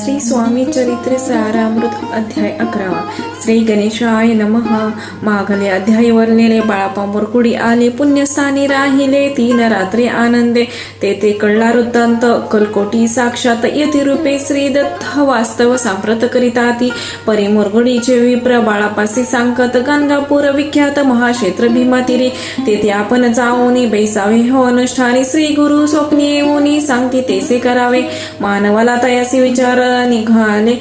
श्री स्वामी चरित्र सारामृत अध्याय 11. श्री गणेशाय नमः. मागले अध्याय वर्णिले. बाळापा मोरकुडी आले पुण्यस्थानी राहिले 3 रात्री आनंदे. तेथे कळला वृत्तांत. कलकोटी साक्षात यतिरूपे श्री दत्त वास्तव सांप्रत करिताती. परी मोरगुडीचे विप्र बाळापासी सांगत गंगापूर विख्यात महाक्षेत्र भीमातीरी. तेथे आपण जाऊनी बैसावे हो अनुष्ठानी. श्री गुरु स्वप्नी येऊनी सांगती तेसे करावे. मानवाला तयासी विचार निघाले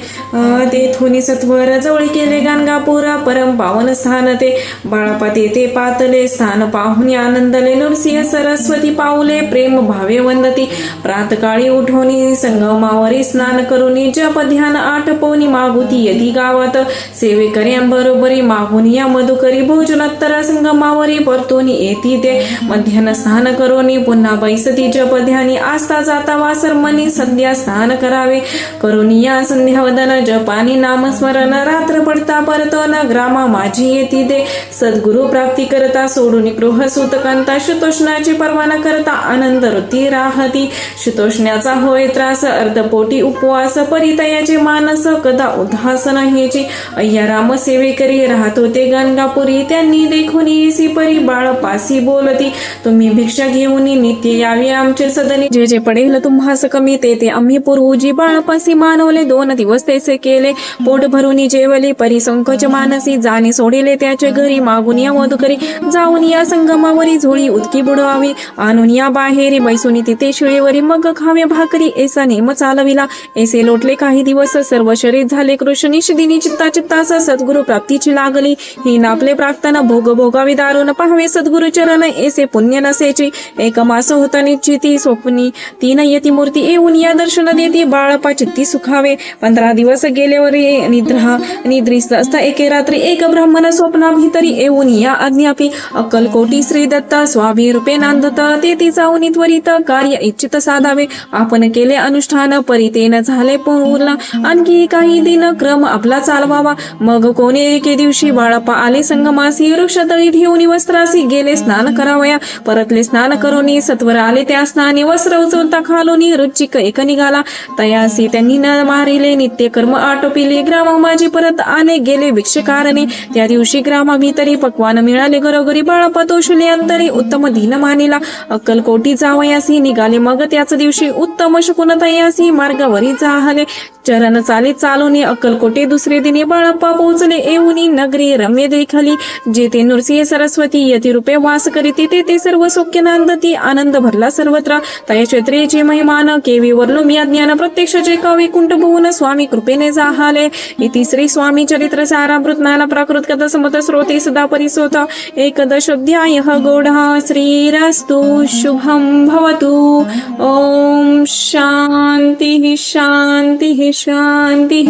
तेथून सत्वर जवळ केले गाणगापुरा परम पावन स्थान ते. बाळापा तेथे पातले स्थान पाहुनी आनंदले. नृसिंह सरस्वती पाऊले प्रेम भावे वंदती. प्रातकाळी उठोनी संगमावरी स्नान करूनी जप ध्यान आटपवनी मागुती यती गावात. सेवेकऱ्यांबरोबरी मागुनी या मधुकरी भोजनोत्तर संगमावरी परतोनी येती ते. मध्यान स्नान करोनी पुन्हा बैसती जप ध्यानी. आस्ता जाता वासर मनी संध्या स्नान करावे. करुनिया संध्यावदन जपानी नामस्मरण. रात्र पडता परतोन ग्रामा माझी येती दे. सद्गुरु प्राप्ती करता सोडून गृह सुतकांता. शुतोष्णाची परवाना करता आनंद वृत्ती राहती. शुतोष्ण्याचा होय त्रास अर्धपोटी उपवास. परितयाचे मानस कदा उदास नाहीची. अय्याराम सेवेकरी राहत होते गणगापुरी. त्यांनी देखून येसी परी बाळपासी बोलती. तुम्ही भिक्षा घेऊन नित्य यावे आमचे सदनी. जे जे पडेल तुम्हास कमी ते आम्ही पुरवूजी. बाळपासी मानवले 2 दिवस तेसे केले. पोट भरून जेवले परिसंकोच मानसी. जाणे सोडिले त्याचे घरी. मागून या मधुकरी जाऊन या संगमावरी झोळी उदकी बुडवावी. आणून या बाहेरी बैसून तिथे शिळेवरी. मग खावे भाकरी ऐसा नेम चालविला. ऐसे लोटले काही दिवस. सर्व शरीर झाले कृष्ण. निषदिनी चित्ता चित्तास सद्गुरु प्राप्तीची लागली. ही नापले प्रार्थना भोग भोगावी दारुण. पाहावे सद्गुरु चरण ऐसे पुण्य नसेची. 1 मास होता निश्चिती स्वप्नी 3 यती मूर्ती येऊन या दर्शन देती. बाळपा चित्ती सुखावे. 15 दिवस गेल्यावर निद्रिस्त असता एके रात्री एक ब्राह्मण स्वप्नाभितरी येऊन या आज्ञापी. अक्कलकोटी श्री दत्त स्वाभी रूपे नांदत. तेथे जाऊन त्वरित कार्य इच्छित साधावे. आपण केले अनुष्ठान परितेन झाले पूर्ण. आणखी काही दिन क्रम आपला चालवावा. मग कोणी एके दिवशी बाळापा आले संगमासी. वृक्षतळी ठेवून वस्त्रासी गेले स्नान करावया. परतले स्नान करून सत्वर आले त्या स्नानी. वस्त्र उचलता खालोनी रुचिक एक निघाला. तयासी त्यांनी न मारिले नित्य कर्म आटोपिले. ग्रामा माझी परत आले गेले भिक्षकारणे. त्या दिवशी ग्रामाभितरी पक्वान मिळाले घरोघरी. बाळापा तोषुले अंतरी उत्तम दिन मानिला. अक्कलकोटी जावयासी निघाले मग त्याच दिवशी. उत्तम शकुन तयासी मार्गावरी जाहले. चरण चाले चालून अक्कलकोटे दुसरे दिनी. बाळाप्पा पोहोचले येऊनी नगरी रम्य देखली. जेथे नृसिंह सरस्वती यतिरूपे वास करीती. तेथे सर्व सौख्य नांदती. आनंद भरला सर्वत्र. तया क्षेत्रेची महिमान केवी वर्णू मी अज्ञान. प्रत्यक्षाचे कवी कुंठ भुवन स्वामी कृपेने जाहाले. इति श्री स्वामी चरित्र सारामृत नाना प्राकृत कथा समत श्रोते सदा परिसोत. 11 अध्याय गौडः. श्रीरस्तु शुभं भवतु. ओम शांति शांति शांति.